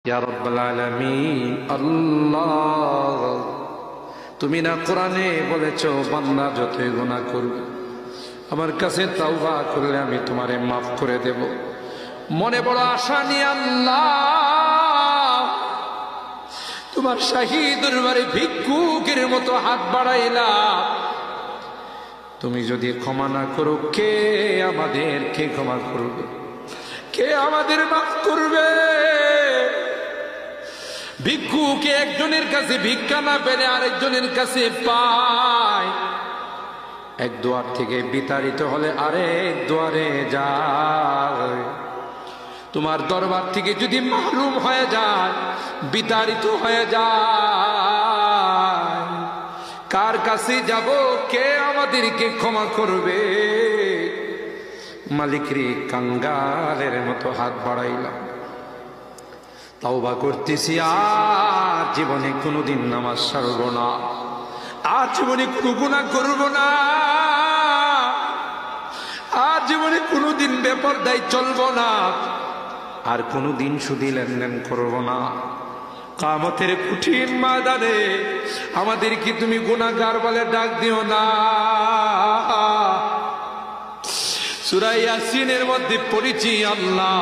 ইয়া রাব্বাল আলামিন। আল্লাহ, তুমি না কোরআনে বলেছো বান্দা যতই গুনাহ করবে আমার কাছে তাওবা করলে আমি তোমারে মাফ করে দেব। মনে বড় আশা নিয়ে আল্লাহ তোমার শাহী দরবারে ভিক্ষুকের মতো হাত বাড়াইলাম। তুমি যদি ক্ষমা না করো, কে আমাদেরকে ক্ষমা করবে? কে আমাদের মাফ করবে? ভিক্ষুকে একজনের কাছে ভিক্ষা না পেলে আরেকজনের কাছে পায়। এক দুয়ার থেকে বিতাড়িত হলে আরেক দুয়ারে যায়। তোমার দরবার থেকে যদি মাহরুম হয়ে যায়, বিতাড়িত হয়ে যায়, কার কাছে যাব? কে আমাদেরকে ক্ষমা করবে? মালিক রে, কাঙ্গালের মতো হাত বাড়াইলাম, তাওবা করতেছি, আর জীবনে কোনোদিন নামাজ ছাড়ব না, আর জীবনে কোনো গুনাহ করব না, আর জীবনে কোনোদিন বেপরদায় চলব না, আর কোনোদিন সুদী লেনদেন করব না। কিয়ামতের কঠিন ময়দানে আমাদেরকে তুমি গুনাহগার বলে ডাক দিও না। সূরা ইয়াসিনের মধ্যে পড়েছি, আল্লাহ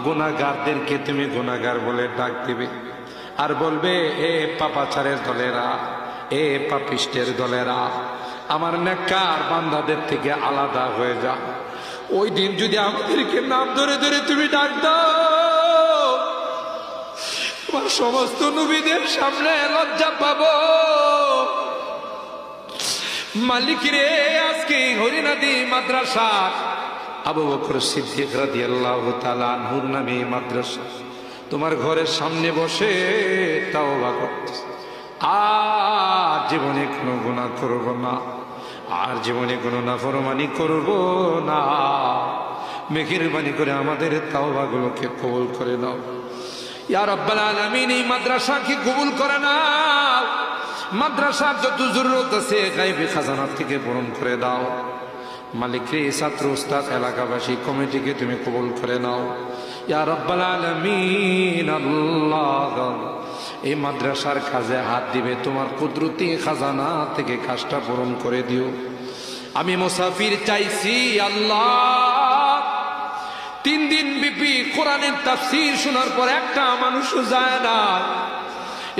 গুনাহগারদেরকে তুমি গুনাহগার বলে ডাক দিবে, আর বলবে, এ পাপাচারের দলেরা, এ পাপিষ্টের দলেরা, আমার নেককার বান্দাদের থেকে আলাদা হয়ে যা। ওই দিন যদি আমাদেরকে নাম ধরে ধরে তুমি ডাক দাও, তোমার সমস্ত নবীদের সামনে লজ্জা পাবো। মালিক রে, আজকে হরিনাদি মাদ্রাসা আবু বকর সিদ্দিক রাদিয়াল্লাহু তাআলা আনহুর নামে মাদ্রাসা তোমার ঘরের সামনে বসে তাওবা করতেছি, আর জীবনে কোনো গুনাহ করব না, আর জীবনে কোনো নাফরমানি করব না। মেহেরবানি করে আমাদের তাওবাগুলোকে কবুল করে নাও ইয়া রাব্বাল আলামিন। এই মাদ্রাসাকে কবুল করে নাও। মাদ্রাসার যত জরুরত আছে গায়বী খাজানা থেকে পূরণ করে দাও। মালিক রে, ছাত্র উস্তাদ এলাকাবাসী কমিটিকে তুমি কবুল করে নাও ইয়া রাব্বাল আলামিন। আল্লাহ, এই মাদ্রাসার কাজে হাত দিবে তোমার কুদরতি খাজানা থেকে কাজটা পূরণ করে দিও। আমি মুসাফির চাইছি আল্লাহ, 3 দিন ব্যাপী কোরআনের তাফসীর শোনার পর একটা মানুষও যায় না।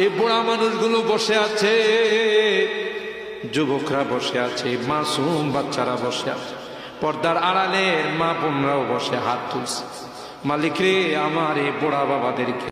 এই বুড়া মানুষগুলো বসে আছে, যুবকরা বসে আছে, মাসুম বাচ্চারা বসে আছে, পর্দার আড়ালের মা বোনরাও বসে হাত তুলছে। মালিক রে, আমার এই বুড়া বাবাদেরকে